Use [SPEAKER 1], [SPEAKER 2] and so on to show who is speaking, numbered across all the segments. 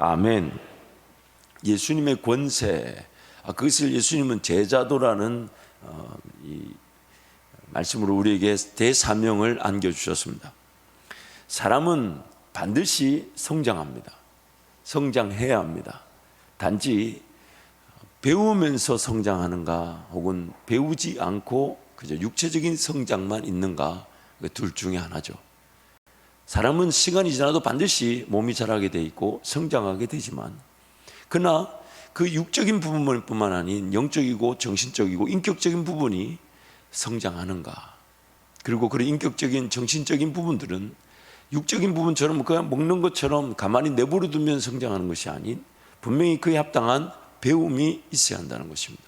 [SPEAKER 1] 아멘. 예수님의 권세, 그것을 예수님은 제자도라는 이 말씀으로 우리에게 대사명을 안겨주셨습니다. 사람은 반드시 성장합니다. 성장해야 합니다. 단지 배우면서 성장하는가 혹은 배우지 않고 그저 육체적인 성장만 있는가, 그 둘 중에 하나죠. 사람은 시간이 지나도 반드시 몸이 자라게 돼 있고 성장하게 되지만, 그러나 그 육적인 부분뿐만 아닌 영적이고 정신적이고 인격적인 부분이 성장하는가, 그리고 그런 인격적인 정신적인 부분들은 육적인 부분처럼 그냥 먹는 것처럼 가만히 내버려 두면 성장하는 것이 아닌 분명히 그에 합당한 배움이 있어야 한다는 것입니다.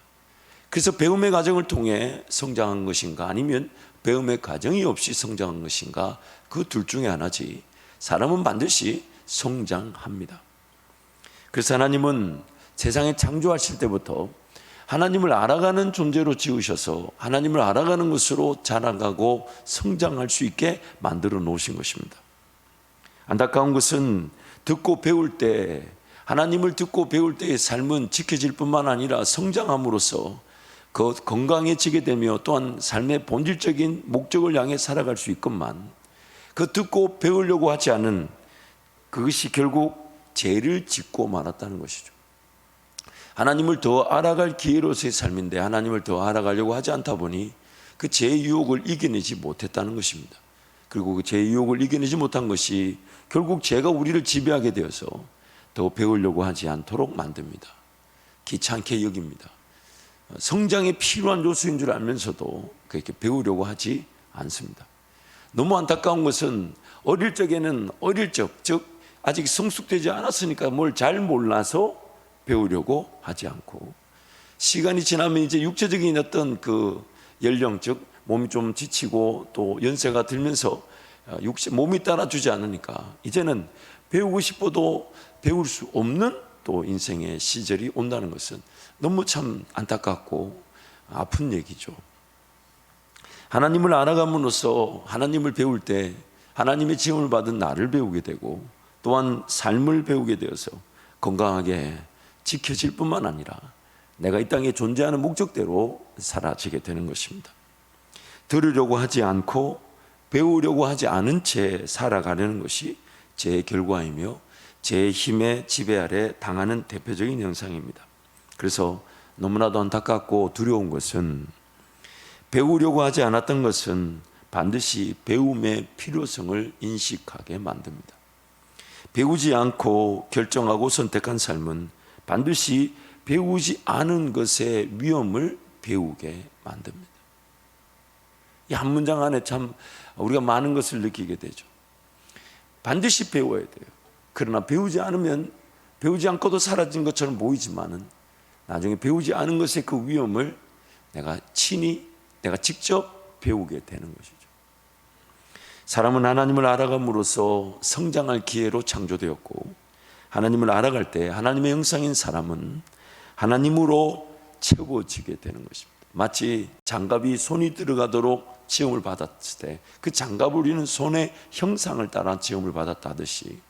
[SPEAKER 1] 그래서 배움의 과정을 통해 성장한 것인가 아니면 배움의 과정이 없이 성장한 것인가, 그 둘 중에 하나지 사람은 반드시 성장합니다. 그래서 하나님은 세상에 창조하실 때부터 하나님을 알아가는 존재로 지으셔서 하나님을 알아가는 것으로 자라가고 성장할 수 있게 만들어 놓으신 것입니다. 안타까운 것은 듣고 배울 때, 하나님을 듣고 배울 때의 삶은 지켜질 뿐만 아니라 성장함으로써 그 건강해지게 되며 또한 삶의 본질적인 목적을 향해 살아갈 수 있건만, 그 듣고 배우려고 하지 않은 그것이 결국 죄를 짓고 말았다는 것이죠. 하나님을 더 알아갈 기회로서의 삶인데 하나님을 더 알아가려고 하지 않다 보니 그 죄의 유혹을 이겨내지 못했다는 것입니다. 그리고 그 죄의 유혹을 이겨내지 못한 것이 결국 죄가 우리를 지배하게 되어서 더 배우려고 하지 않도록 만듭니다. 귀찮게 여깁니다. 성장에 필요한 요소인 줄 알면서도 그렇게 배우려고 하지 않습니다. 너무 안타까운 것은 어릴 적에는 즉 아직 성숙되지 않았으니까 뭘 잘 몰라서 배우려고 하지 않고, 시간이 지나면 이제 육체적인 어떤 그 연령, 즉 몸이 좀 지치고 또 연세가 들면서 몸이 따라주지 않으니까 이제는 배우고 싶어도 배울 수 없는 또 인생의 시절이 온다는 것은 너무 참 안타깝고 아픈 얘기죠. 하나님을 알아감으로써 하나님을 배울 때 하나님의 지음을 받은 나를 배우게 되고 또한 삶을 배우게 되어서 건강하게 지켜질 뿐만 아니라 내가 이 땅에 존재하는 목적대로 살아지게 되는 것입니다. 들으려고 하지 않고 배우려고 하지 않은 채 살아가려는 것이 죄의 결과이며 죄의 힘의 지배 아래 당하는 대표적인 현상입니다. 그래서 너무나도 안타깝고 두려운 것은 배우려고 하지 않았던 것은 반드시 배움의 필요성을 인식하게 만듭니다. 배우지 않고 결정하고 선택한 삶은 반드시 배우지 않은 것의 위험을 배우게 만듭니다. 이 한 문장 안에 참 우리가 많은 것을 느끼게 되죠. 반드시 배워야 돼요. 그러나 배우지 않으면 배우지 않고도 사라진 것처럼 보이지만은 나중에 배우지 않은 것의 그 위험을 내가 직접 배우게 되는 것이죠. 사람은 하나님을 알아감으로써 성장할 기회로 창조되었고, 하나님을 알아갈 때 하나님의 형상인 사람은 하나님으로 채워지게 되는 것입니다. 마치 장갑이 손이 들어가도록 지음을 받았을 때 그 장갑을 우리는 손의 형상을 따라 지음을 받았다 하듯이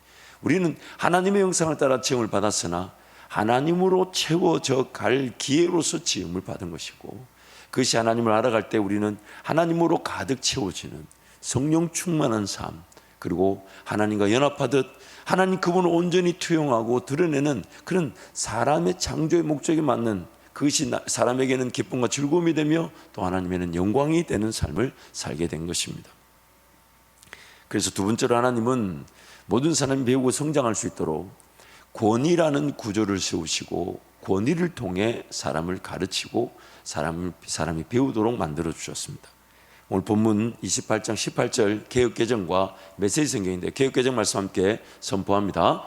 [SPEAKER 1] 우리는 하나님의 형상을 따라 지음을 받았으나 하나님으로 채워져 갈 기회로서 지음을 받은 것이고, 그것이 하나님을 알아갈 때 우리는 하나님으로 가득 채워지는 성령 충만한 삶, 그리고 하나님과 연합하듯 하나님 그분을 온전히 투영하고 드러내는 그런 사람의 창조의 목적에 맞는, 그것이 사람에게는 기쁨과 즐거움이 되며 또 하나님에게는 영광이 되는 삶을 살게 된 것입니다. 그래서 두 번째로 하나님은 모든 사람이 배우고 성장할 수 있도록 권위라는 구조를 세우시고 권위를 통해 사람을 가르치고 사람이 배우도록 만들어 주셨습니다. 오늘 본문 28장 18절 개역개정과 메시지 성경인데 개역개정 말씀 함께 선포합니다.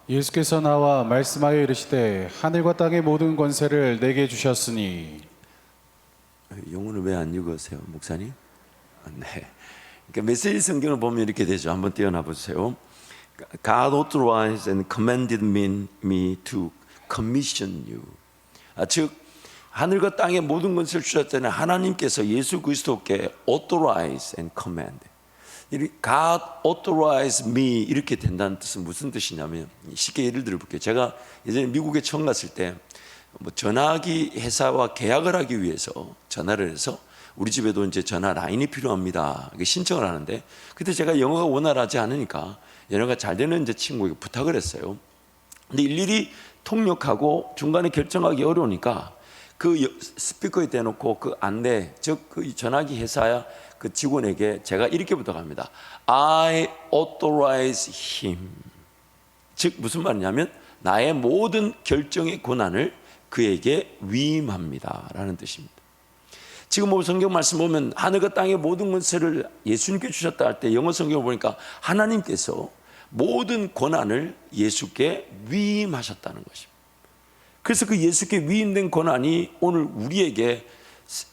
[SPEAKER 2] 예수께서 나와 말씀하여 이르시되 하늘과 땅의 모든 권세를 내게 주셨으니.
[SPEAKER 1] 영어를 왜 안 읽으세요, 목사님? 네. 그러니까 메시지 성경을 보면 이렇게 되죠. 한번 띄어놔 보세요. God authorized and commanded me to commission you. 즉 하늘과 땅의 모든 것을 주셨다는 하나님께서 예수 그리스도께 authorize and command, God authorize me 이렇게 된다는 뜻은 무슨 뜻이냐면, 쉽게 예를 들어 볼게요. 제가 예전에 미국에 처음 갔을 때 전화기 회사와 계약을 하기 위해서 전화를 해서 우리 집에도 이제 전화 라인이 필요합니다. 신청을 하는데, 그때 제가 영어가 원활하지 않으니까 영어가 잘 되는 이제 친구에게 부탁을 했어요. 근데 일일이 통역하고 중간에 결정하기 어려우니까 그 스피커에 대놓고 그 안내, 즉 그 전화기 회사야 그 직원에게 제가 이렇게 부탁합니다. I authorize him. 즉 무슨 말이냐면, 나의 모든 결정의 권한을 그에게 위임합니다 라는 뜻입니다. 지금 뭐 성경 말씀 보면 하늘과 땅의 모든 권세를 예수님께 주셨다 할 때 영어 성경을 보니까 하나님께서 모든 권한을 예수께 위임하셨다는 것입니다. 그래서 그 예수께 위임된 권한이 오늘 우리에게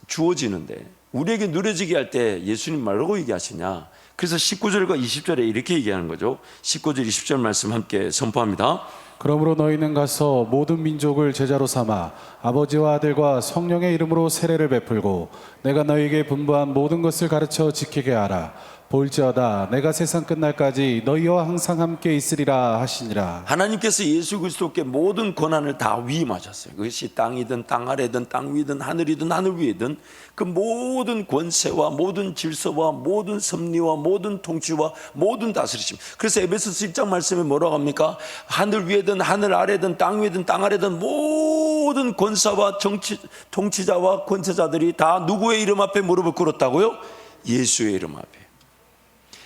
[SPEAKER 1] 주어지는데, 우리에게 누려지게 할 때 예수님 뭐라고 얘기하시냐. 그래서 19절과 20절에 이렇게 얘기하는 거죠. 19절 20절 말씀 함께 선포합니다.
[SPEAKER 2] 그러므로 너희는 가서 모든 민족을 제자로 삼아 아버지와 아들과 성령의 이름으로 세례를 베풀고 내가 너희에게 분부한 모든 것을 가르쳐 지키게 하라. 볼지어다 내가 세상 끝날까지 너희와 항상 함께 있으리라 하시니라.
[SPEAKER 1] 하나님께서 예수 그리스도께 모든 권한을 다 위임하셨어요. 그것이 땅이든 땅 아래든 땅 위든 하늘이든 하늘 위이든 그 모든 권세와 모든 질서와 모든 섭리와 모든 통치와 모든 다스리심. 그래서 에베소서 1장 말씀에 뭐라고 합니까? 하늘 위에든 하늘 아래든 땅 위든 땅 아래든 모든 권사와 통치자와 권세자들이 다 누구의 이름 앞에 무릎을 꿇었다고요? 예수의 이름 앞에.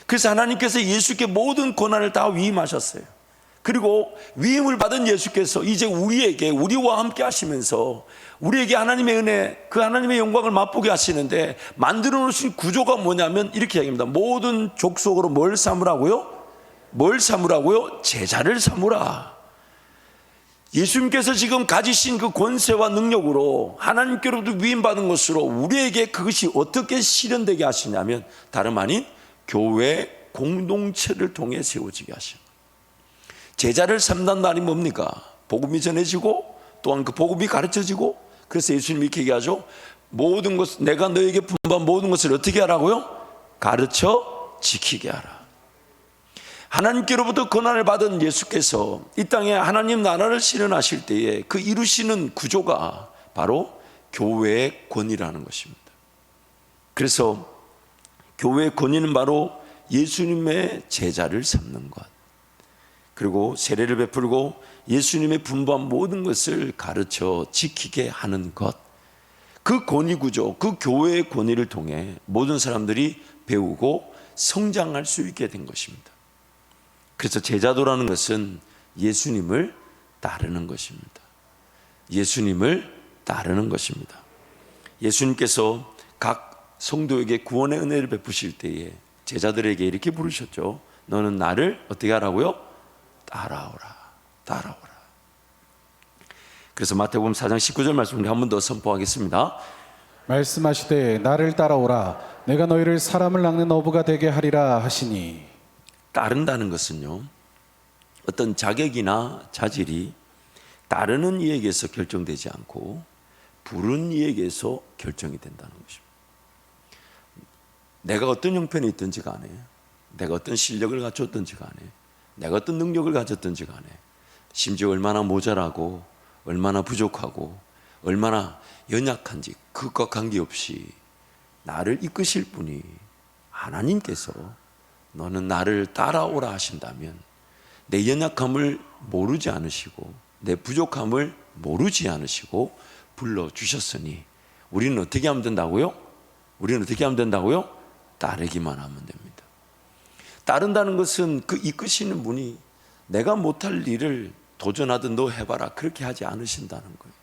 [SPEAKER 1] 그래서 하나님께서 예수께 모든 권한을 다 위임하셨어요. 그리고 위임을 받은 예수께서 이제 우리에게, 우리와 함께 하시면서 우리에게 하나님의 은혜, 그 하나님의 영광을 맛보게 하시는데, 만들어 놓으신 구조가 뭐냐면 이렇게 이야기합니다. 모든 족속으로 뭘 삼으라고요? 뭘 삼으라고요? 제자를 삼으라. 예수님께서 지금 가지신 그 권세와 능력으로 하나님께로부터 위임받은 것으로 우리에게 그것이 어떻게 실현되게 하시냐면, 다름 아닌 교회 공동체를 통해 세워지게 하시는 거예요. 제자를 삼는 날이 뭡니까? 복음이 전해지고 또한 그 복음이 가르쳐지고. 그래서 예수님이 이렇게 얘기하죠. 모든 것, 내가 너에게 분부한 모든 것을 어떻게 하라고요? 가르쳐 지키게 하라. 하나님께로부터 권한을 받은 예수께서 이 땅에 하나님 나라를 실현하실 때에 그 이루시는 구조가 바로 교회의 권위라는 것입니다. 그래서 교회의 권위는 바로 예수님의 제자를 삼는 것, 그리고 세례를 베풀고 예수님의 분부한 모든 것을 가르쳐 지키게 하는 것, 그 권위 구조, 그 교회의 권위를 통해 모든 사람들이 배우고 성장할 수 있게 된 것입니다. 그래서 제자도라는 것은 예수님을 따르는 것입니다. 예수님을 따르는 것입니다. 예수님께서 각 성도에게 구원의 은혜를 베푸실 때에 제자들에게 이렇게 부르셨죠. 너는 나를 어떻게 하라고요? 따라오라. 따라오라. 그래서 마태복음 4장 19절 말씀을 한 번 더 선포하겠습니다.
[SPEAKER 2] 말씀하시되 나를 따라오라. 내가 너희를 사람을 낚는 어부가 되게 하리라 하시니.
[SPEAKER 1] 따른다는 것은요, 어떤 자격이나 자질이 따르는 이에게서 결정되지 않고 부른 이에게서 결정이 된다는 것입니다. 내가 어떤 형편에 있든지 간에, 내가 어떤 실력을 갖췄든지 간에, 내가 어떤 능력을 가졌든지 간에, 심지어 얼마나 모자라고 얼마나 부족하고 얼마나 연약한지 그것과 관계없이 나를 이끄실 분이 하나님께서 너는 나를 따라오라 하신다면, 내 연약함을 모르지 않으시고 내 부족함을 모르지 않으시고 불러주셨으니 우리는 어떻게 하면 된다고요? 우리는 어떻게 하면 된다고요? 따르기만 하면 됩니다. 따른다는 것은 그 이끄시는 분이 내가 못할 일을 도전하든 너 해봐라 그렇게 하지 않으신다는 거예요.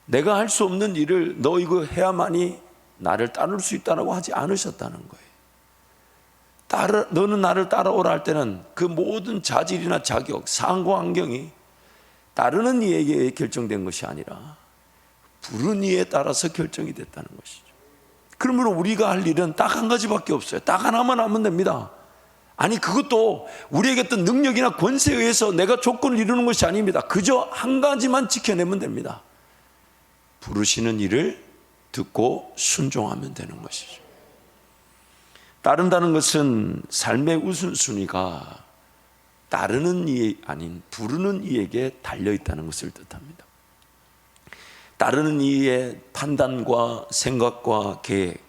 [SPEAKER 1] 내가 할 수 없는 일을 너 이거 해야만이 나를 따를 수 있다고 하지 않으셨다는 거예요. 너는 나를 따라오라 할 때는 그 모든 자질이나 자격, 상황과 환경이 따르는 이에게 결정된 것이 아니라 부른 이에 따라서 결정이 됐다는 것이죠. 그러므로 우리가 할 일은 딱 한 가지밖에 없어요. 딱 하나만 하면 됩니다. 아니, 그것도 우리에게 어떤 능력이나 권세에 의해서 내가 조건을 이루는 것이 아닙니다. 그저 한 가지만 지켜내면 됩니다. 부르시는 일을 듣고 순종하면 되는 것이죠. 따른다는 것은 삶의 우선순위가 따르는 이에 아닌 부르는 이에게 달려있다는 것을 뜻합니다. 따르는 이의 판단과 생각과 계획,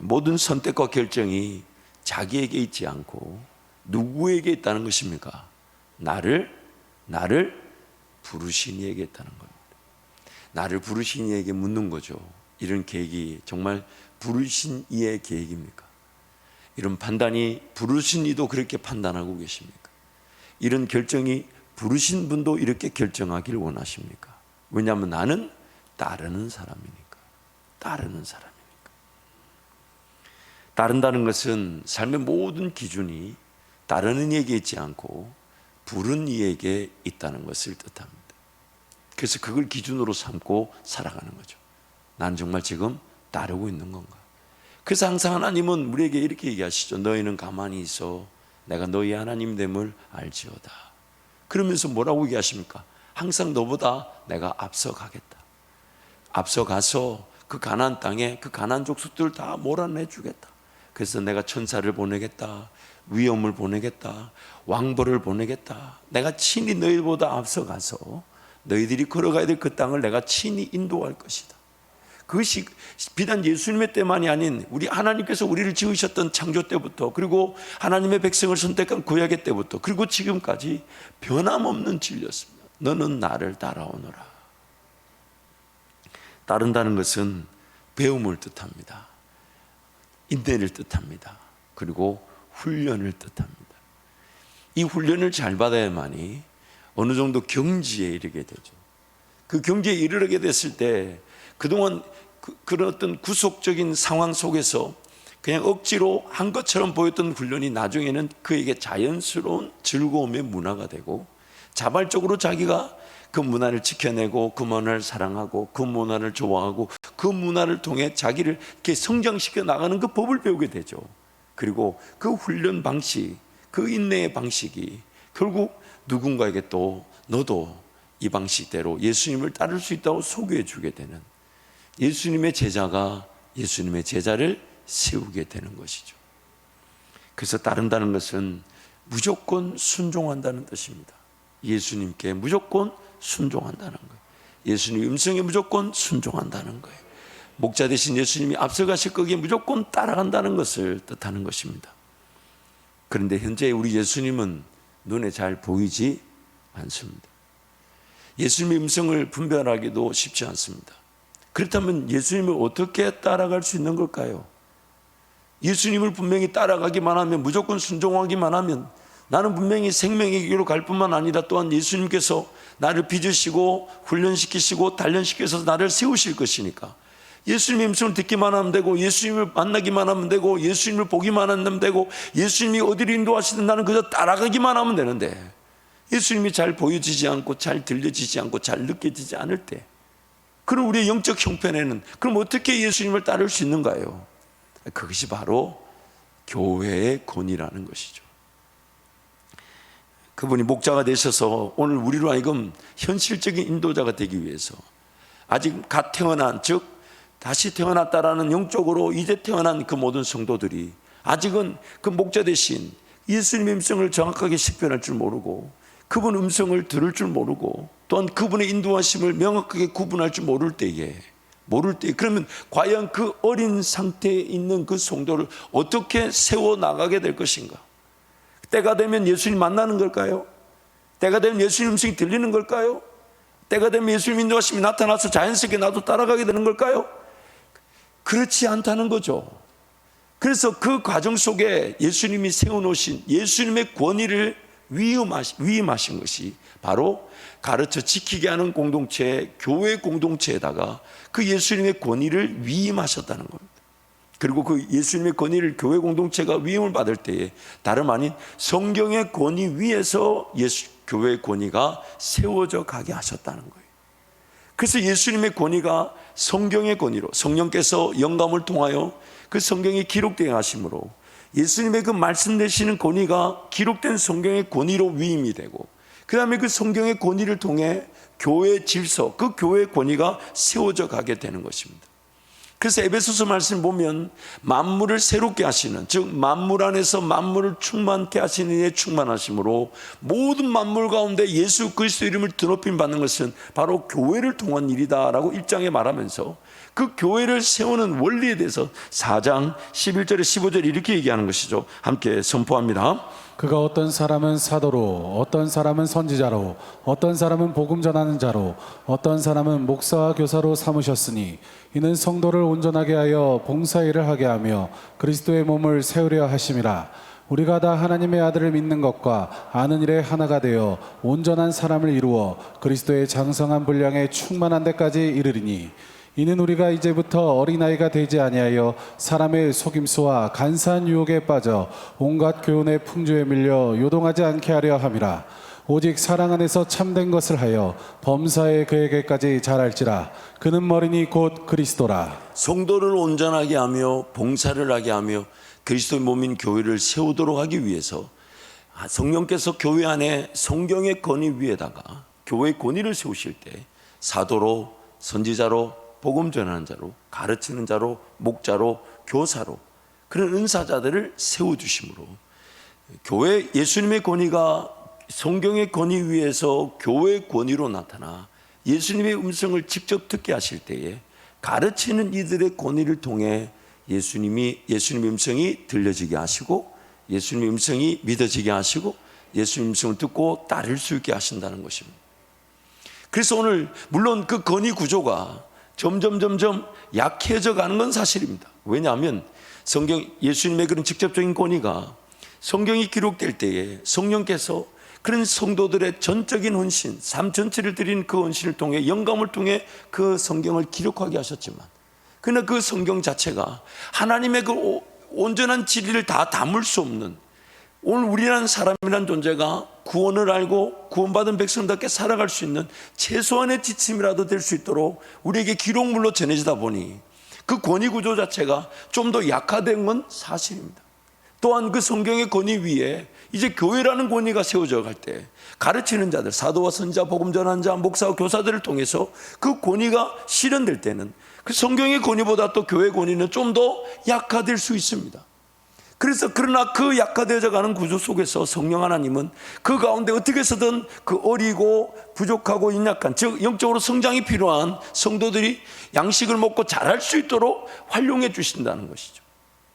[SPEAKER 1] 모든 선택과 결정이 자기에게 있지 않고 누구에게 있다는 것입니까? 나를 부르신 이에게 있다는 겁니다. 나를 부르신 이에게 묻는 거죠. 이런 계획이 정말 부르신 이의 계획입니까? 이런 판단이 부르신 이도 그렇게 판단하고 계십니까? 이런 결정이 부르신 분도 이렇게 결정하기를 원하십니까? 왜냐하면 나는 따르는 사람이니까. 따르는 사람이니까. 따른다는 것은 삶의 모든 기준이 따르는 이에게 있지 않고 부른 이에게 있다는 것을 뜻합니다. 그래서 그걸 기준으로 삼고 살아가는 거죠. 난 정말 지금 따르고 있는 건가? 그래서 항상 하나님은 우리에게 이렇게 얘기하시죠. 너희는 가만히 있어. 내가 너희 하나님됨을 알지어다. 그러면서 뭐라고 얘기하십니까? 항상 너보다 내가 앞서가겠다. 앞서가서 그 가나안 땅에 그 가나안 족속들을 다 몰아내주겠다. 그래서 내가 천사를 보내겠다. 위엄을 보내겠다. 왕벌을 보내겠다. 내가 친히 너희보다 앞서가서 너희들이 걸어가야 될 그 땅을 내가 친히 인도할 것이다. 그것이 비단 예수님의 때만이 아닌 우리 하나님께서 우리를 지으셨던 창조 때부터, 그리고 하나님의 백성을 선택한 구약의 때부터, 그리고 지금까지 변함없는 진리였습니다. 너는 나를 따라오너라. 따른다는 것은 배움을 뜻합니다. 인내를 뜻합니다. 그리고 훈련을 뜻합니다. 이 훈련을 잘 받아야만이 어느 정도 경지에 이르게 되죠. 그 경지에 이르게 됐을 때 그동안 그런 어떤 구속적인 상황 속에서 그냥 억지로 한 것처럼 보였던 훈련이 나중에는 그에게 자연스러운 즐거움의 문화가 되고, 자발적으로 자기가 그 문화를 지켜내고 그 문화를 사랑하고 그 문화를 좋아하고 그 문화를 통해 자기를 이렇게 성장시켜 나가는 그 법을 배우게 되죠. 그리고 그 훈련 방식, 그 인내의 방식이 결국 누군가에게 또 너도 이 방식대로 예수님을 따를 수 있다고 소개해 주게 되는, 예수님의 제자가 예수님의 제자를 세우게 되는 것이죠. 그래서 따른다는 것은 무조건 순종한다는 뜻입니다. 예수님께 무조건 순종한다는 거예요. 예수님 음성에 무조건 순종한다는 거예요. 목자 되신 예수님이 앞서가실 거기에 무조건 따라간다는 것을 뜻하는 것입니다. 그런데 현재 우리 예수님은 눈에 잘 보이지 않습니다. 예수님의 음성을 분별하기도 쉽지 않습니다. 그렇다면 예수님을 어떻게 따라갈 수 있는 걸까요? 예수님을 분명히 따라가기만 하면, 무조건 순종하기만 하면 나는 분명히 생명의 길로 갈 뿐만 아니라 또한 예수님께서 나를 빚으시고 훈련시키시고 단련시켜서 나를 세우실 것이니까 예수님의 음성을 듣기만 하면 되고, 예수님을 만나기만 하면 되고, 예수님을 보기만 하면 되고, 예수님이 어디로 인도하시든 나는 그저 따라가기만 하면 되는데, 예수님이 잘 보여지지 않고 잘 들려지지 않고 잘 느껴지지 않을 때, 그럼 우리의 영적 형편에는 그럼 어떻게 예수님을 따를 수 있는가요? 그것이 바로 교회의 권위라는 것이죠. 그분이 목자가 되셔서 오늘 우리로 하여금 현실적인 인도자가 되기 위해서 아직 갓 태어난, 즉 다시 태어났다라는 영적으로 이제 태어난 그 모든 성도들이 아직은 그 목자 대신 예수님의 음성을 정확하게 식별할 줄 모르고, 그분 음성을 들을 줄 모르고, 또한 그분의 인도하심을 명확하게 구분할 줄 모를 때에 그러면 과연 그 어린 상태에 있는 그 성도를 어떻게 세워나가게 될 것인가? 때가 되면 예수님 만나는 걸까요? 때가 되면 예수님 음성이 들리는 걸까요? 때가 되면 예수님 인도하심이 나타나서 자연스럽게 나도 따라가게 되는 걸까요? 그렇지 않다는 거죠. 그래서 그 과정 속에 예수님이 세워놓으신 예수님의 권위를 위임하신 것이 바로 가르쳐 지키게 하는 공동체, 교회 공동체에다가 그 예수님의 권위를 위임하셨다는 겁니다. 그리고 그 예수님의 권위를 교회 공동체가 위임을 받을 때에 다름 아닌 성경의 권위 위에서 교회의 권위가 세워져 가게 하셨다는 거예요. 그래서 예수님의 권위가 성경의 권위로, 성령께서 영감을 통하여 그 성경이 기록되게 하심으로 예수님의 그 말씀 되시는 권위가 기록된 성경의 권위로 위임이 되고, 그 다음에 그 성경의 권위를 통해 교회의 질서, 그 교회의 권위가 세워져 가게 되는 것입니다. 그래서 에베소서 말씀 보면 만물을 새롭게 하시는, 즉 만물 안에서 만물을 충만케 하시는 이의 충만하심으로 모든 만물 가운데 예수 그리스도 이름을 드높임 받는 것은 바로 교회를 통한 일이다라고 1장에 말하면서 그 교회를 세우는 원리에 대해서 4장 11절에 15절에 이렇게 얘기하는 것이죠. 함께 선포합니다.
[SPEAKER 2] 그가 어떤 사람은 사도로, 어떤 사람은 선지자로, 어떤 사람은 복음 전하는 자로, 어떤 사람은 목사와 교사로 삼으셨으니 이는 성도를 온전하게 하여 봉사일을 하게 하며 그리스도의 몸을 세우려 하심이라. 우리가 다 하나님의 아들을 믿는 것과 아는 일에 하나가 되어 온전한 사람을 이루어 그리스도의 장성한 분량에 충만한 데까지 이르리니 이는 우리가 이제부터 어린아이가 되지 아니하여 사람의 속임수와 간사한 유혹에 빠져 온갖 교훈의 풍조에 밀려 요동하지 않게 하려 함이라. 오직 사랑 안에서 참된 것을 하여 범사에 그에게까지 자랄지라. 그는 머리니 곧 그리스도라.
[SPEAKER 1] 성도를 온전하게 하며 봉사를 하게 하며 그리스도의 몸인 교회를 세우도록 하기 위해서 성령께서 교회 안에 성경의 권위 위에다가 교회의 권위를 세우실 때 사도로, 선지자로, 복음 전하는 자로, 가르치는 자로, 목자로, 교사로 그런 은사자들을 세워주심으로 교회 예수님의 권위가 성경의 권위 위에서 교회의 권위로 나타나 예수님의 음성을 직접 듣게 하실 때에 가르치는 이들의 권위를 통해 예수님의 음성이 들려지게 하시고 예수님의 음성이 믿어지게 하시고 예수님의 음성을 듣고 따를 수 있게 하신다는 것입니다. 그래서 오늘 물론 그 권위 구조가 점점 약해져 가는 건 사실입니다. 왜냐하면 예수님의 그런 직접적인 권위가 성경이 기록될 때에 성령께서 그런 성도들의 전적인 헌신, 삶 전체를 드린 그 헌신을 통해 영감을 통해 그 성경을 기록하게 하셨지만 그러나 그 성경 자체가 하나님의 그 온전한 진리를 다 담을 수 없는 오늘 우리라는 사람이라는 존재가 구원을 알고 구원받은 백성답게 살아갈 수 있는 최소한의 지침이라도 될 수 있도록 우리에게 기록물로 전해지다 보니 그 권위 구조 자체가 좀 더 약화된 건 사실입니다. 또한 그 성경의 권위 위에 이제 교회라는 권위가 세워져 갈 때 가르치는 자들, 사도와 선지자, 복음 전하는 자, 목사와 교사들을 통해서 그 권위가 실현될 때는 그 성경의 권위보다 또 교회의 권위는 좀 더 약화될 수 있습니다. 그러나 그 약화되어져 가는 구조 속에서 성령 하나님은 그 가운데 어떻게 해서든 그 어리고 부족하고 연약한, 즉 영적으로 성장이 필요한 성도들이 양식을 먹고 자랄 수 있도록 활용해 주신다는 것이죠.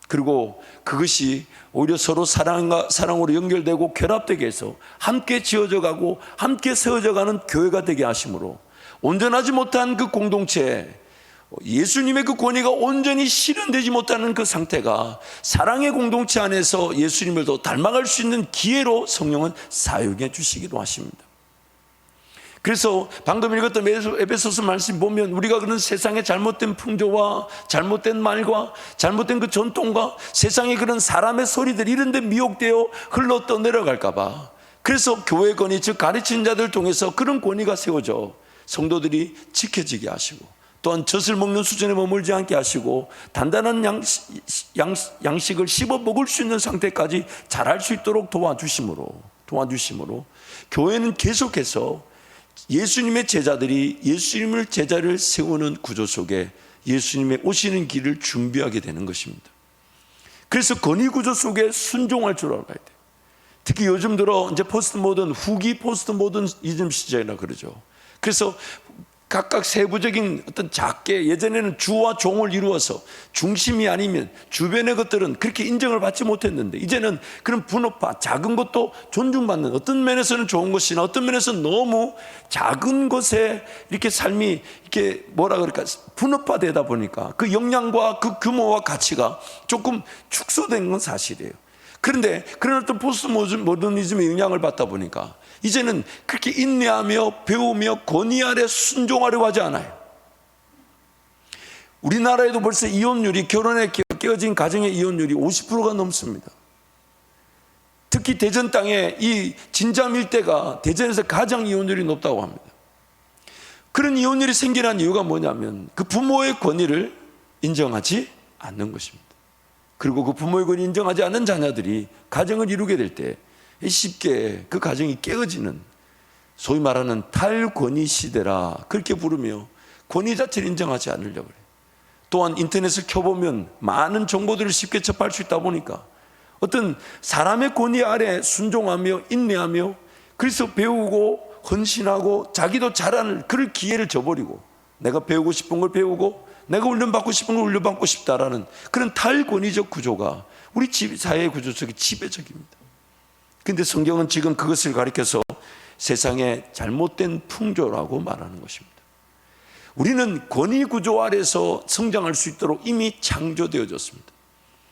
[SPEAKER 1] 그리고 그것이 오히려 서로 사랑으로 연결되고 결합되게 해서 함께 지어져 가고 함께 세워져 가는 교회가 되게 하심으로 온전하지 못한 그 공동체, 예수님의 그 권위가 온전히 실현되지 못하는 그 상태가 사랑의 공동체 안에서 예수님을 더 닮아갈 수 있는 기회로 성령은 사용해 주시기도 하십니다. 그래서 방금 읽었던 에베소서 말씀 보면 우리가 그런 세상의 잘못된 풍조와 잘못된 말과 잘못된 그 전통과 세상의 그런 사람의 소리들 이런 데 미혹되어 흘러 떠내려갈까 봐 그래서 교회 권위, 즉 가르치는 자들을 통해서 그런 권위가 세워져 성도들이 지켜지게 하시고 또한 젖을 먹는 수준에 머물지 않게 하시고 단단한 양식을 씹어 먹을 수 있는 상태까지 자랄 수 있도록 도와주심으로 교회는 계속해서 예수님의 제자들이 예수님을 제자를 세우는 구조 속에 예수님의 오시는 길을 준비하게 되는 것입니다. 그래서 권위 구조 속에 순종할 줄 알아야 돼요. 특히 요즘 들어 이제 포스트 모던, 후기 포스트 모던이즘 시절이라 그러죠. 그래서 각각 세부적인 어떤 작게 예전에는 주와 종을 이루어서 중심이 아니면 주변의 것들은 그렇게 인정을 받지 못했는데 이제는 그런 분업화, 작은 것도 존중받는 어떤 면에서는 좋은 것이나 어떤 면에서는 너무 작은 것에 이렇게 삶이 이렇게 분업화되다 보니까 그 역량과 그 규모와 가치가 조금 축소된 건 사실이에요. 그런데 그런 어떤 포스트 모더니즘의 영향을 받다 보니까 이제는 그렇게 인내하며 배우며 권위 아래 순종하려고 하지 않아요. 우리나라에도 벌써 이혼율이, 결혼에 깨어진 가정의 이혼율이 50%가 넘습니다. 특히 대전 땅에 이 진잠 일대가 대전에서 가장 이혼율이 높다고 합니다. 그런 이혼율이 생기는 이유가 뭐냐면 그 부모의 권위를 인정하지 않는 것입니다. 그리고 그 부모의 권위를 인정하지 않는 자녀들이 가정을 이루게 될 때 쉽게 그 가정이 깨어지는 소위 말하는 탈권위 시대라 그렇게 부르며 권위 자체를 인정하지 않으려고 그래요. 또한 인터넷을 켜보면 많은 정보들을 쉽게 접할 수 있다 보니까 어떤 사람의 권위 아래 순종하며 인내하며 그래서 배우고 헌신하고 자기도 잘하는 그럴 기회를 줘버리고 내가 배우고 싶은 걸 배우고 내가 훈련받고 싶은 걸 훈련받고 싶다라는 그런 탈권위적 구조가 우리 사회 구조 속에 지배적입니다. 그런데 성경은 지금 그것을 가리켜서 세상의 잘못된 풍조라고 말하는 것입니다. 우리는 권위 구조 아래서 성장할 수 있도록 이미 창조되어졌습니다.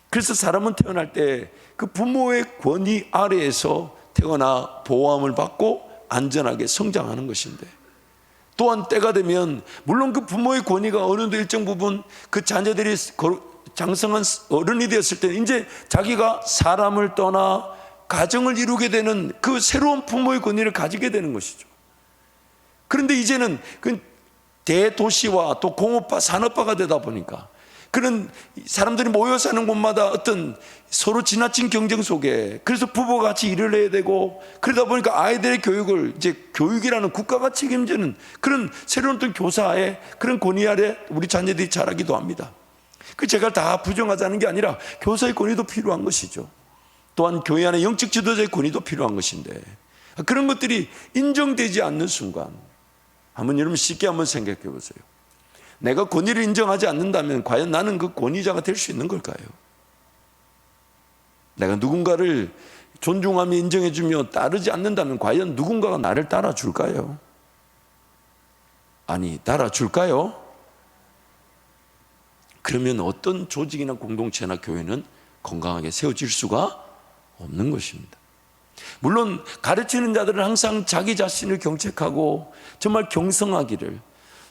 [SPEAKER 1] 그래서 사람은 태어날 때 그 부모의 권위 아래에서 태어나 보호함을 받고 안전하게 성장하는 것인데, 또한 때가 되면 물론 그 부모의 권위가 어느 정도 일정 부분 그 자녀들이 장성한 어른이 되었을 때 이제 자기가 사람을 떠나 가정을 이루게 되는 그 새로운 부모의 권위를 가지게 되는 것이죠. 그런데 이제는 그 대도시와 또 공업화, 산업화가 되다 보니까 그런 사람들이 모여 사는 곳마다 어떤 서로 지나친 경쟁 속에 그래서 부부가 같이 일을 해야 되고 그러다 보니까 아이들의 교육을 이제 교육이라는 국가가 책임지는 그런 새로운 어떤 교사의 그런 권위 아래 우리 자녀들이 자라기도 합니다. 그 제가 다 부정하자는 게 아니라 교사의 권위도 필요한 것이죠. 또한 교회 안에 영적 지도자의 권위도 필요한 것인데 그런 것들이 인정되지 않는 순간 한번 여러분 쉽게 한번 생각해 보세요. 내가 권위를 인정하지 않는다면 과연 나는 그 권위자가 될 수 있는 걸까요? 내가 누군가를 존중하며 인정해주며 따르지 않는다면 과연 누군가가 나를 따라줄까요? 아니, 따라줄까요? 그러면 어떤 조직이나 공동체나 교회는 건강하게 세워질 수가 없는 것입니다. 물론 가르치는 자들은 항상 자기 자신을 경책하고 정말 경성하기를,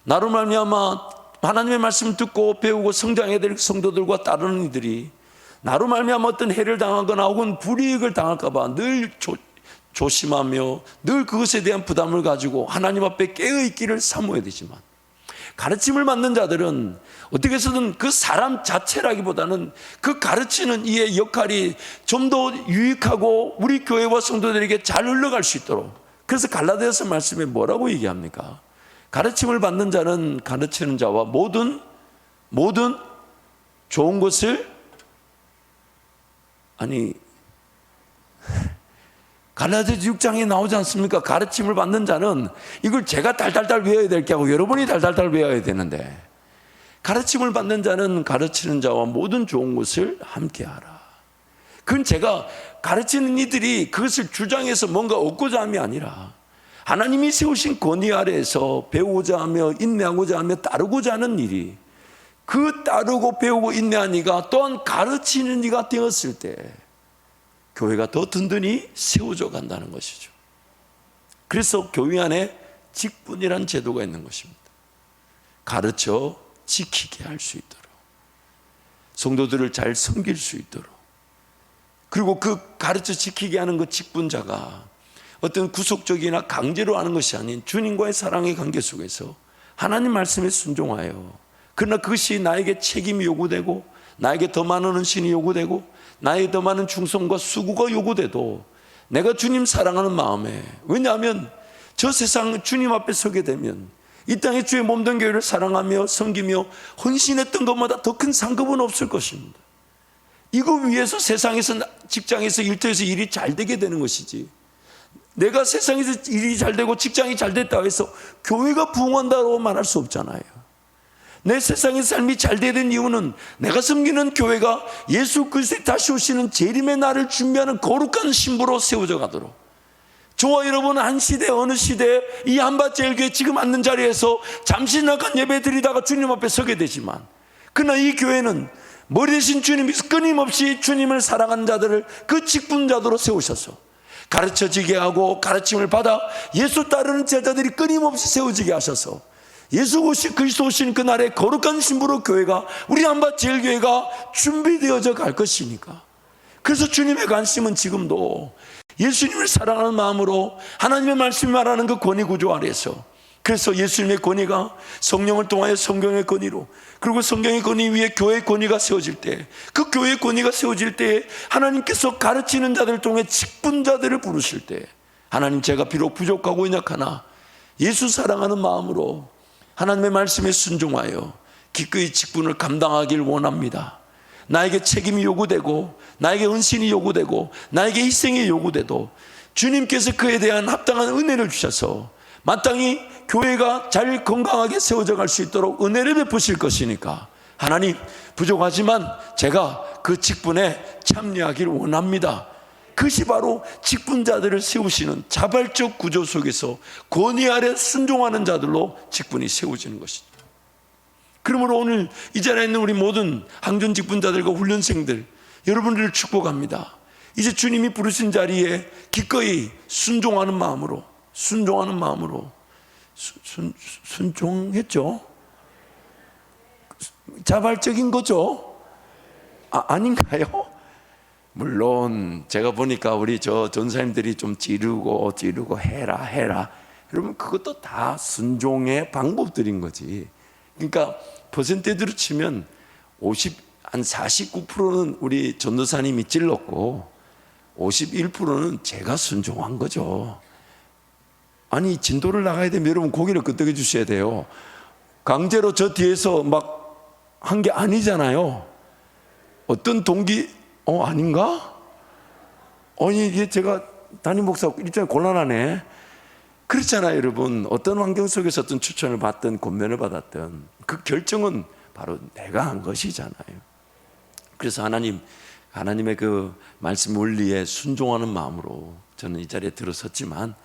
[SPEAKER 1] 나로 말미암아 하나님의 말씀을 듣고 배우고 성장해야 될 성도들과 따르는 이들이 나로 말미암아 어떤 해를 당하거나 혹은 불이익을 당할까 봐 늘 조심하며 늘 그것에 대한 부담을 가지고 하나님 앞에 깨어있기를 사모해야 되지만, 가르침을 받는 자들은 어떻게 해서든 그 사람 자체라기보다는 그 가르치는 이의 역할이 좀 더 유익하고 우리 교회와 성도들에게 잘 흘러갈 수 있도록, 그래서 갈라디아서 말씀에 뭐라고 얘기합니까? 가르침을 받는 자는 가르치는 자와 모든 좋은 것을, 아니 갈라디아서 6장에 나오지 않습니까? 가르침을 받는 자는, 이걸 제가 달달달 외워야 될 게 아니고 여러분이 달달달 외워야 되는데, 가르침을 받는 자는 가르치는 자와 모든 좋은 것을 함께하라. 그건 제가 가르치는 이들이 그것을 주장해서 뭔가 얻고자 함이 아니라 하나님이 세우신 권위 아래에서 배우고자 하며 인내하고자 하며 따르고자 하는 일이, 그 따르고 배우고 인내한 이가 또한 가르치는 이가 되었을 때 교회가 더 든든히 세워져 간다는 것이죠. 그래서 교회 안에 직분이란 제도가 있는 것입니다. 가르쳐 지키게 할 수 있도록, 성도들을 잘 섬길 수 있도록, 그리고 그 가르쳐 지키게 하는 그 직분자가 어떤 구속적이나 강제로 하는 것이 아닌 주님과의 사랑의 관계 속에서 하나님 말씀에 순종하여, 그러나 그것이 나에게 책임이 요구되고 나에게 더 많은 헌신이 요구되고 나에게 더 많은 충성과 수고가 요구돼도 내가 주님 사랑하는 마음에, 왜냐하면 저 세상 주님 앞에 서게 되면 이 땅에 주의 몸된 교회를 사랑하며 섬기며 헌신했던 것마다 더 큰 상급은 없을 것입니다. 이거 위해서 세상에서, 직장에서, 일터에서 일이 잘 되게 되는 것이지, 내가 세상에서 일이 잘 되고 직장이 잘 됐다고 해서 교회가 부흥한다고 말할 수 없잖아요. 내 세상의 삶이 잘 되야 되는 이유는 내가 섬기는 교회가 예수 그리스도의 다시 오시는 재림의 날을 준비하는 거룩한 신부로 세워져 가도록, 저와 여러분은 한 시대 어느 시대에 이 한밭제일교회 지금 앉는 자리에서 잠시 잠깐 예배 드리다가 주님 앞에 서게 되지만, 그러나 이 교회는 머리 대신 주님이 끊임없이 주님을 사랑하는 자들을 그 직분자도로 세우셔서 가르쳐지게 하고 가르침을 받아 예수 따르는 제자들이 끊임없이 세워지게 하셔서 예수 그리스도 오신 그날의 거룩한 신부로 교회가, 우리 한밭제일교회가 준비되어져 갈 것이니까. 그래서 주님의 관심은 지금도 예수님을 사랑하는 마음으로 하나님의 말씀이 말하는 그 권위 구조 아래서, 그래서 예수님의 권위가 성령을 통하여 성경의 권위로, 그리고 성경의 권위 위에 교회의 권위가 세워질 때, 그 교회의 권위가 세워질 때 하나님께서 가르치는 자들을 통해 직분자들을 부르실 때, 하나님 제가 비록 부족하고 연약하나 예수 사랑하는 마음으로 하나님의 말씀에 순종하여 기꺼이 직분을 감당하길 원합니다. 나에게 책임이 요구되고 나에게 헌신이 요구되고 나에게 희생이 요구돼도 주님께서 그에 대한 합당한 은혜를 주셔서 마땅히 교회가 잘 건강하게 세워져 갈 수 있도록 은혜를 베푸실 것이니까 하나님, 부족하지만 제가 그 직분에 참여하길 원합니다. 그것이 바로 직분자들을 세우시는 자발적 구조 속에서 권위 아래 순종하는 자들로 직분이 세워지는 것이죠. 그러므로 오늘 이 자리에 있는 우리 모든 항전 직분자들과 훈련생들, 여러분들을 축복합니다. 이제 주님이 부르신 자리에 기꺼이 순종하는 마음으로 순종했죠. 자발적인 거죠. 아닌가요? 물론 제가 보니까 우리 저 전사님들이 좀 지르고 해라. 여러분, 그것도 다 순종의 방법들인 거지. 그러니까 퍼센테이지로 치면 49%는 우리 전도사님이 찔렀고 51%는 제가 순종한 거죠. 아니, 진도를 나가야 되면 여러분 고개를 끄덕여 주셔야 돼요. 강제로 저 뒤에서 막 한 게 아니잖아요. 어떤 동기 아닌가? 아니, 이게 제가 담임 목사 입장이 곤란하네. 그렇잖아요, 여러분. 어떤 환경 속에서 어떤 추천을 받든 권면을 받았든 그 결정은 바로 내가 한 것이잖아요. 그래서 하나님의 그 말씀 원리에 순종하는 마음으로 저는 이 자리에 들어섰지만,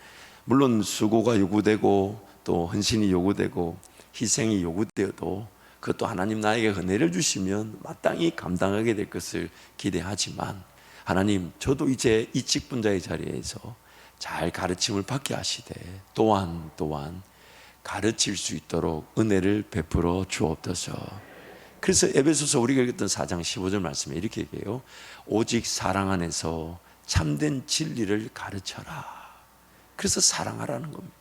[SPEAKER 1] 물론 수고가 요구되고 또 헌신이 요구되고 희생이 요구되어도 그것도 하나님 나에게 은혜를 주시면 마땅히 감당하게 될 것을 기대하지만, 하나님, 저도 이제 이 직분자의 자리에서 잘 가르침을 받게 하시되 또한 가르칠 수 있도록 은혜를 베풀어 주옵소서. 그래서 에베소서 우리가 읽었던 4장 15절 말씀에 이렇게 얘기해요. 오직 사랑 안에서 참된 진리를 가르쳐라. 그래서 사랑하라는 겁니다.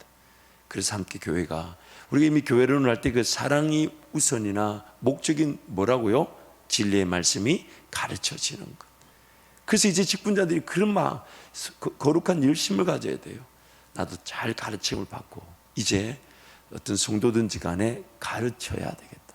[SPEAKER 1] 그래서 함께 교회가, 우리가 이미 교회론을 할 때 그 사랑이 우선이나 목적인 뭐라고요? 진리의 말씀이 가르쳐지는 것. 그래서 이제 직분자들이 그런 거룩한 열심을 가져야 돼요. 나도 잘 가르침을 받고 이제 어떤 성도든지 간에 가르쳐야 되겠다.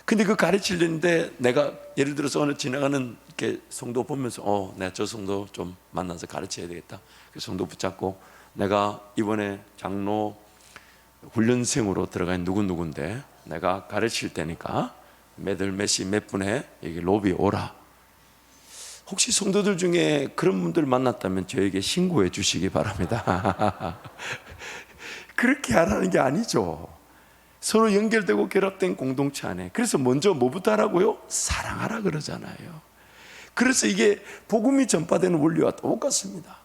[SPEAKER 1] 근데 그 가르치려는데 내가 예를 들어서 어느 지나가는 이렇게 성도 보면서 내가 저 성도 좀 만나서 가르쳐야 되겠다. 그 성도 붙잡고, 내가 이번에 장로 훈련생으로 들어간 누군데 내가 가르칠 테니까 몇 시 몇 분에 여기 로비 오라. 혹시 성도들 중에 그런 분들 만났다면 저에게 신고해 주시기 바랍니다. 그렇게 하라는 게 아니죠. 서로 연결되고 결합된 공동체 안에. 그래서 먼저 뭐부터 하라고요? 사랑하라 그러잖아요. 그래서 이게 복음이 전파되는 원리와 똑같습니다.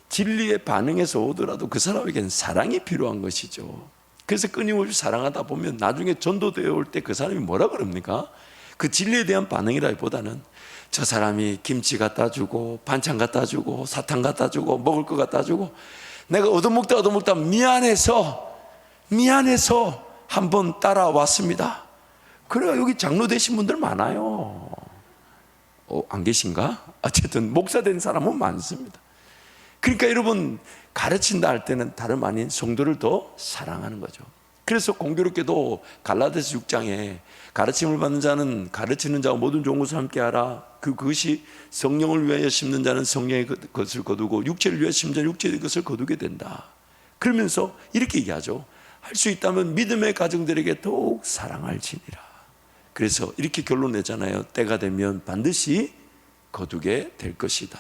[SPEAKER 1] 진리에 반응해서 오더라도 그 사람에게는 사랑이 필요한 것이죠. 그래서 끊임없이 사랑하다 보면 나중에 전도되어 올 때 그 사람이 뭐라 그럽니까? 그 진리에 대한 반응이라기보다는 저 사람이 김치 갖다 주고 반찬 갖다 주고 사탕 갖다 주고 먹을 거 갖다 주고 내가 얻어먹다 미안해서 한번 따라왔습니다. 그래가 여기 장로 되신 분들 많아요. 안 계신가? 어쨌든 목사 된 사람은 많습니다. 그러니까 여러분, 가르친다 할 때는 다름 아닌 성도를 더 사랑하는 거죠. 그래서 공교롭게도 갈라디아서 6장에 가르침을 받는 자는 가르치는 자와 모든 좋은 것을 함께하라. 그것이 성령을 위하여 심는 자는 성령의 것을 거두고 육체를 위하여 심는 자는 육체의 것을 거두게 된다. 그러면서 이렇게 얘기하죠. 할 수 있다면 믿음의 가정들에게 더욱 사랑할지니라. 그래서 이렇게 결론 내잖아요. 때가 되면 반드시 거두게 될 것이다.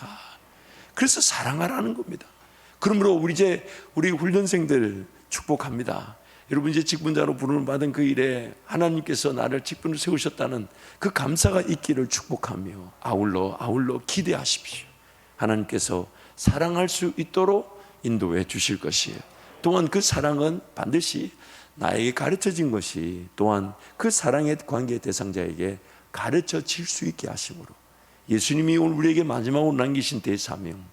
[SPEAKER 1] 그래서 사랑하라는 겁니다. 그러므로 우리 훈련생들 축복합니다. 여러분, 이제 직분자로 부름을 받은 그 일에 하나님께서 나를 직분을 세우셨다는 그 감사가 있기를 축복하며 아울러 기대하십시오. 하나님께서 사랑할 수 있도록 인도해 주실 것이에요. 또한 그 사랑은 반드시 나에게 가르쳐진 것이 또한 그 사랑의 관계의 대상자에게 가르쳐질 수 있게 하심으로, 예수님이 오늘 우리에게 마지막으로 남기신 대사명,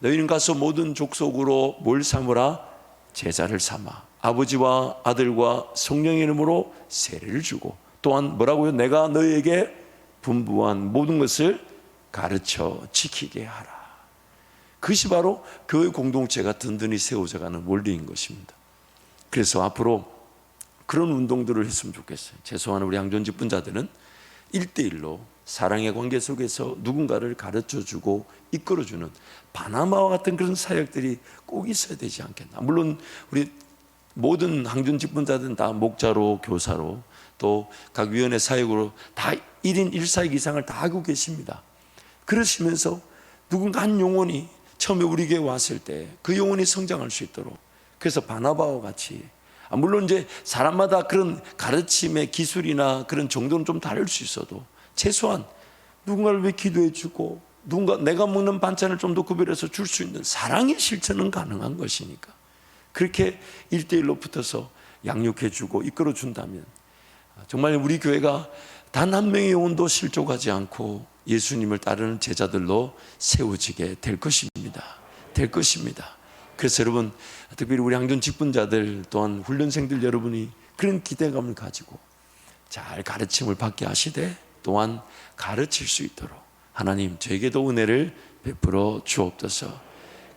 [SPEAKER 1] 너희는 가서 모든 족속으로 뭘 삼으라? 제자를 삼아 아버지와 아들과 성령의 이름으로 세례를 주고, 또한 뭐라고요? 내가 너희에게 분부한 모든 것을 가르쳐 지키게 하라. 그것이 바로 교회 공동체가 든든히 세워져가는 원리인 것입니다. 그래서 앞으로 그런 운동들을 했으면 좋겠어요. 최소한 우리 양존 직분자들은 1대1로 사랑의 관계 속에서 누군가를 가르쳐주고 이끌어주는 바나바와 같은 그런 사역들이 꼭 있어야 되지 않겠나. 물론 우리 모든 항존 직분자들은 다 목자로 교사로 또 각 위원회 사역으로 다 1인 1사역 이상을 다 하고 계십니다. 그러시면서 누군가 한 영혼이 처음에 우리 교회에 왔을 때 그 영혼이 성장할 수 있도록, 그래서 바나바와 같이, 물론 이제 사람마다 그런 가르침의 기술이나 그런 정도는 좀 다를 수 있어도 최소한 누군가를 위해 기도해 주고 누군가 내가 먹는 반찬을 좀 더 구별해서 줄 수 있는 사랑의 실천은 가능한 것이니까 그렇게 1대1로 붙어서 양육해 주고 이끌어 준다면 정말 우리 교회가 단 한 명의 영혼도 실족하지 않고 예수님을 따르는 제자들로 세워지게 될 것입니다. 될 것입니다. 그래서 여러분, 특별히 우리 항존 직분자들 또한 훈련생들 여러분이 그런 기대감을 가지고 잘 가르침을 받게 하시되 또한 가르칠 수 있도록 하나님 저에게도 은혜를 베풀어 주옵소서.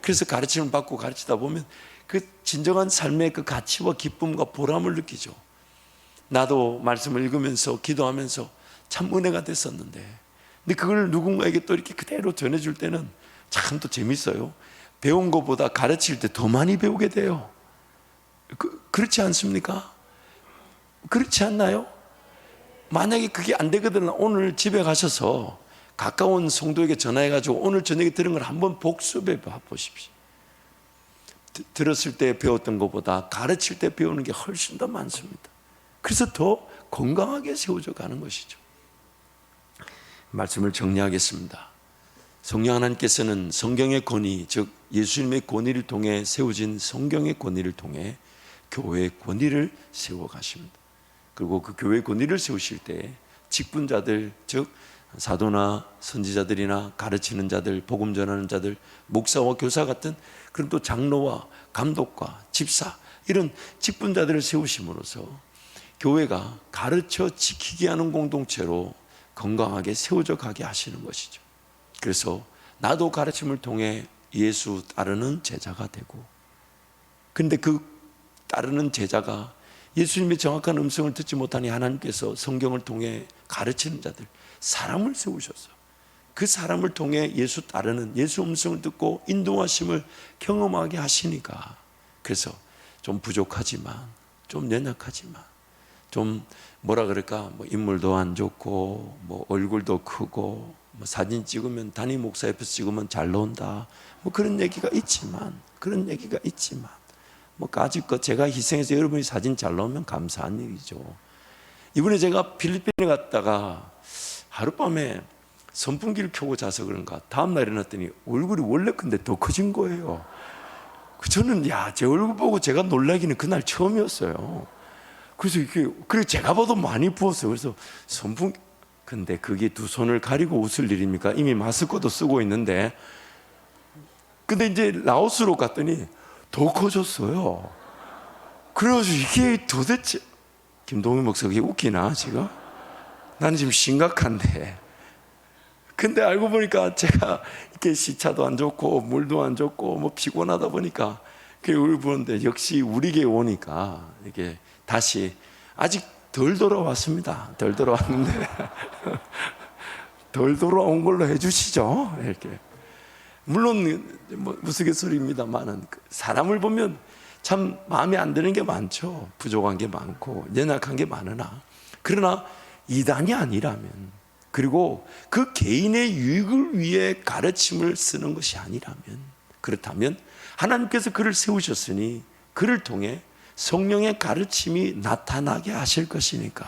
[SPEAKER 1] 그래서 가르침을 받고 가르치다 보면 그 진정한 삶의 그 가치와 기쁨과 보람을 느끼죠. 나도 말씀을 읽으면서 기도하면서 참 은혜가 됐었는데, 근데 그걸 누군가에게 또 이렇게 그대로 전해줄 때는 참 또 재밌어요. 배운 것보다 가르칠 때 더 많이 배우게 돼요. 그렇지 않습니까? 그렇지 않나요? 만약에 그게 안 되거든 오늘 집에 가셔서 가까운 성도에게 전화해가지고 오늘 저녁에 들은 걸 한번 복습해 보십시오. 들었을 때 배웠던 것보다 가르칠 때 배우는 게 훨씬 더 많습니다. 그래서 더 건강하게 세워져 가는 것이죠. 말씀을 정리하겠습니다. 성령 하나님께서는 성경의 권위, 즉 예수님의 권위를 통해 세워진 성경의 권위를 통해 교회의 권위를 세워 가십니다. 그리고 그 교회의 권위를 세우실 때 직분자들, 즉 사도나 선지자들이나 가르치는 자들, 복음 전하는 자들, 목사와 교사 같은 그런 또 장로와 감독과 집사 이런 직분자들을 세우심으로써 교회가 가르쳐 지키게 하는 공동체로 건강하게 세워져 가게 하시는 것이죠. 그래서 나도 가르침을 통해 예수 따르는 제자가 되고, 근데 그 따르는 제자가 예수님의 정확한 음성을 듣지 못하니 하나님께서 성경을 통해 가르치는 자들, 사람을 세우셔서 그 사람을 통해 예수 따르는, 예수 음성을 듣고 인도하심을 경험하게 하시니까, 그래서 좀 부족하지만 좀 연약하지만 좀 뭐라 그럴까, 뭐 인물도 안 좋고 뭐 얼굴도 크고 뭐 사진 찍으면 담임 목사 옆에서 찍으면 잘 나온다, 뭐 그런 얘기가 있지만 뭐 까짓것 제가 희생해서 여러분이 사진 잘 나오면 감사한 일이죠. 이번에 제가 필리핀에 갔다가 하룻밤에 선풍기를 켜고 자서 그런가 다음날 일어났더니 얼굴이 원래 큰데 더 커진 거예요. 저는 제 얼굴 보고 제가 놀라기는 그날 처음이었어요. 그래서 그래 제가 봐도 많이 부었어요. 그래서 근데 그게 두 손을 가리고 웃을 일입니까? 이미 마스크도 쓰고 있는데. 근데 이제 라오스로 갔더니 더 커졌어요. 그래가지고 이게 도대체 김동희 목사 그게 웃기나 지금? 나는 지금 심각한데. 근데 알고 보니까 제가 이렇게 시차도 안 좋고 물도 안 좋고 뭐 피곤하다 보니까 그게 우리 보는데 역시 우리 교회 오니까 이게 다시 아직 덜 돌아왔습니다. 덜 돌아왔는데 덜 돌아온 걸로 해주시죠. 이렇게 물론 뭐 무스갯소리입니다만은 사람을 보면 참 마음에 안 드는 게 많죠. 부족한 게 많고 연약한 게 많으나, 그러나 이단이 아니라면, 그리고 그 개인의 유익을 위해 가르침을 쓰는 것이 아니라면, 그렇다면 하나님께서 그를 세우셨으니 그를 통해 성령의 가르침이 나타나게 하실 것이니까.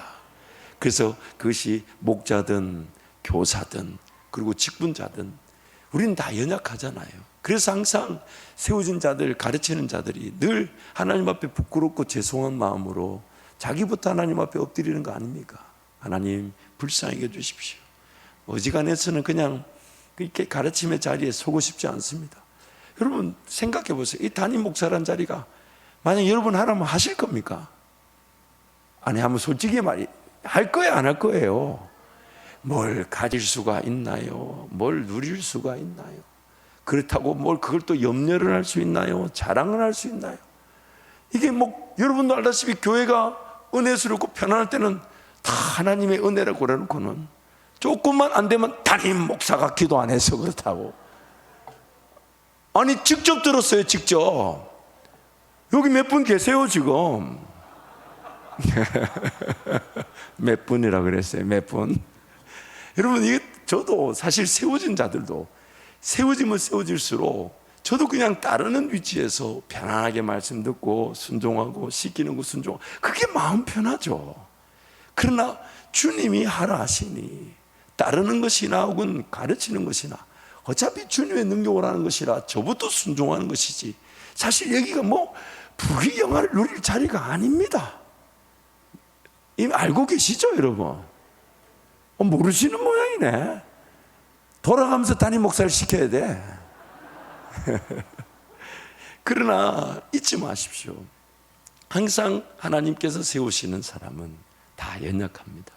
[SPEAKER 1] 그래서 그것이 목자든 교사든 그리고 직분자든 우리는 다 연약하잖아요. 그래서 항상 세워진 자들, 가르치는 자들이 늘 하나님 앞에 부끄럽고 죄송한 마음으로 자기부터 하나님 앞에 엎드리는 거 아닙니까? 하나님 불쌍히 여주십시오. 어지간해서는 그냥 이렇게 가르침의 자리에 서고 싶지 않습니다. 여러분 생각해 보세요. 이 담임 목사라는 자리가 만약 여러분 하라면 하실 겁니까? 아니, 한번 솔직히 할 거예요, 안 할 거예요? 뭘 가질 수가 있나요? 뭘 누릴 수가 있나요? 그렇다고 뭘 그걸 또 염려를 할 수 있나요? 자랑을 할 수 있나요? 이게 뭐 여러분도 알다시피 교회가 은혜스럽고 편안할 때는 다 하나님의 은혜라고 그래놓고는 조금만 안 되면 담임 목사가 기도 안 해서 그렇다고. 아니 직접 들었어요. 직접. 여기 몇 분 계세요 지금? 몇 분이라 그랬어요? 몇 분? 여러분, 이게 저도 사실 세워진 자들도 세워지면 세워질수록 저도 그냥 따르는 위치에서 편안하게 말씀 듣고 순종하고 시키는 거 순종하고 그게 마음 편하죠. 그러나 주님이 하라 하시니 따르는 것이나 혹은 가르치는 것이나 어차피 주님의 능력을 하는 것이라 저부터 순종하는 것이지, 사실 여기가 뭐 부귀영화를 누릴 자리가 아닙니다. 이미 알고 계시죠 여러분? 모르시는 모양이네. 돌아가면서 담임 목사를 시켜야 돼. 그러나 잊지 마십시오. 항상 하나님께서 세우시는 사람은 다 연약합니다.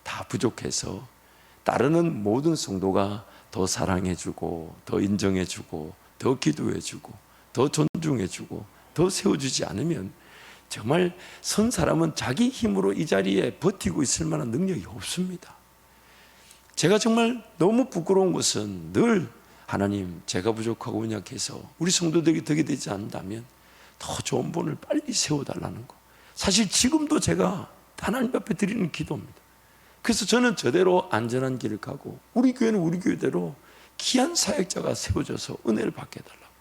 [SPEAKER 1] 다 부족해서 따르는 모든 성도가 더 사랑해주고 더 인정해주고 더 기도해주고 더 존중해주고 더 세워주지 않으면 정말 선 사람은 자기 힘으로 이 자리에 버티고 있을 만한 능력이 없습니다. 제가 정말 너무 부끄러운 것은 늘 하나님, 제가 부족하고 연약해서 우리 성도들이 덕이 되지 않는다면 더 좋은 분을 빨리 세워달라는 거. 사실 지금도 제가 하나님 앞에 드리는 기도입니다. 그래서 저는 저대로 안전한 길을 가고 우리 교회는 우리 교회대로 귀한 사역자가 세워져서 은혜를 받게 해달라고.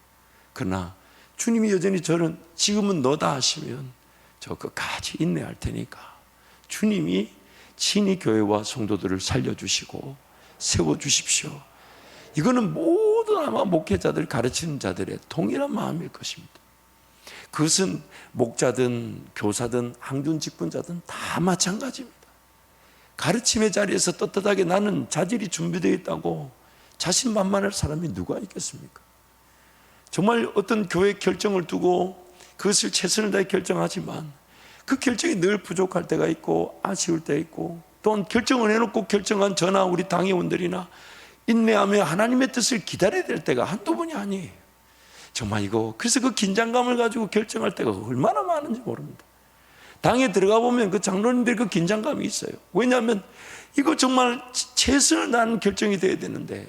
[SPEAKER 1] 그러나 주님이 여전히 저는 지금은 너다 하시면 저 끝까지 인내할 테니까 주님이 친히 교회와 성도들을 살려주시고 세워주십시오. 이거는 모든 아마 목회자들, 가르치는 자들의 동일한 마음일 것입니다. 그것은 목자든 교사든 항준 직분자든 다 마찬가지입니다. 가르침의 자리에서 떳떳하게 나는 자질이 준비되어 있다고 자신만만할 사람이 누가 있겠습니까? 정말 어떤 교회 결정을 두고 그것을 최선을 다해 결정하지만 그 결정이 늘 부족할 때가 있고 아쉬울 때가 있고, 또한 결정을 해놓고 결정한 저나 우리 당회원들이나 인내하며 하나님의 뜻을 기다려야 될 때가 한두 번이 아니에요. 정말 이거 그래서 그 긴장감을 가지고 결정할 때가 얼마나 많은지 모릅니다. 당에 들어가 보면 그 장로님들 그 긴장감이 있어요. 왜냐하면 이거 정말 최선을 다하는 결정이 돼야 되는데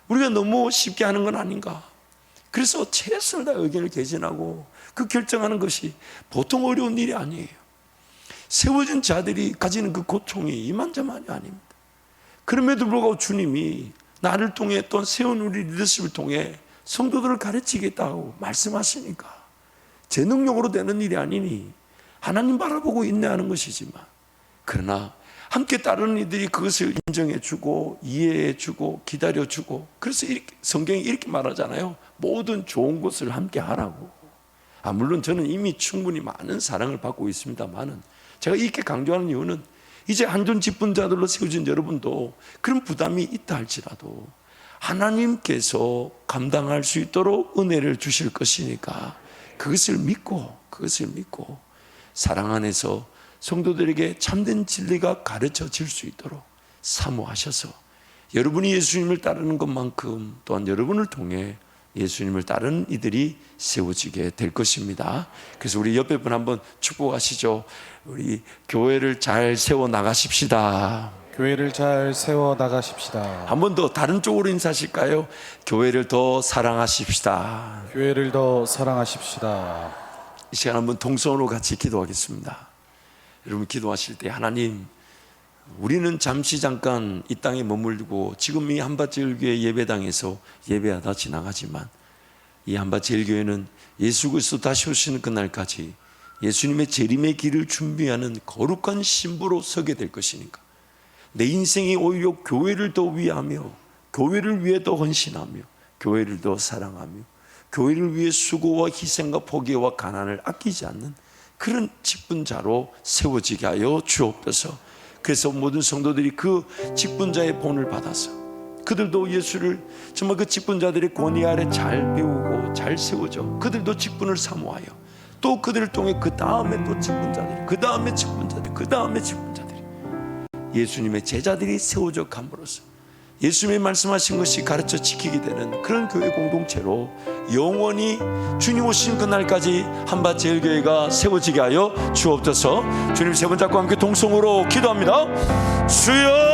[SPEAKER 1] 우리가 너무 쉽게 하는 건 아닌가. 그래서 최선을 다해 의견을 개진하고 그 결정하는 것이 보통 어려운 일이 아니에요. 세워진 자들이 가지는 그 고통이 이만저만이 아닙니다. 그럼에도 불구하고 주님이 나를 통해 또 세운 우리 리더십을 통해 성도들을 가르치겠다고 말씀하시니까 제 능력으로 되는 일이 아니니 하나님 바라보고 인내하는 것이지만, 그러나 함께 따르는 이들이 그것을 인정해주고 이해해주고 기다려주고, 그래서 이렇게 성경이 이렇게 말하잖아요. 모든 좋은 것을 함께 하라고. 물론 저는 이미 충분히 많은 사랑을 받고 있습니다만은 제가 이렇게 강조하는 이유는 이제 한전 직분자들로 세워진 여러분도 그런 부담이 있다 할지라도 하나님께서 감당할 수 있도록 은혜를 주실 것이니까 그것을 믿고 사랑 안에서 성도들에게 참된 진리가 가르쳐질 수 있도록 사모하셔서 여러분이 예수님을 따르는 것만큼 또한 여러분을 통해 예수님을 따르는 이들이 세워지게 될 것입니다. 그래서 우리 옆에 분 한번 축복하시죠. 우리 교회를 잘 세워 나가십시다.
[SPEAKER 2] 교회를 잘 세워 나가십시다.
[SPEAKER 1] 한 번 더 다른 쪽으로 인사하실까요? 교회를 더 사랑하십시다.
[SPEAKER 2] 교회를 더 사랑하십시다.
[SPEAKER 1] 이 시간 한번 동성으로 같이 기도하겠습니다. 여러분 기도하실 때 하나님, 우리는 잠깐 이 땅에 머물고 지금 이 한밭제일교회 예배당에서 예배하다 지나가지만 이 한밭제일교회는 예수 그리스도 다시 오시는 그날까지 예수님의 재림의 길을 준비하는 거룩한 신부로 서게 될 것이니까 내 인생이 오히려 교회를 더 위하며 교회를 위해 더 헌신하며 교회를 더 사랑하며 교회를 위해 수고와 희생과 포기와 가난을 아끼지 않는 그런 직분자로 세워지게 하여 주옵소서. 그래서 모든 성도들이 그 직분자의 본을 받아서 그들도 예수를 정말 그 직분자들의 권위 아래 잘 배우고 잘 세워져 그들도 직분을 사모하여 또 그들을 통해 그 다음에 또 직분자들이 그 다음에 직분자들이 그 다음에 직분자들이 예수님의 제자들이 세워져 감으로써 예수님이 말씀하신 것이 가르쳐 지키게 되는 그런 교회 공동체로 영원히 주님 오신 그날까지 한밭제일교회가 세워지게 하여 주옵소서. 주님 세 번 잡고 함께 동성으로 기도합니다. 주여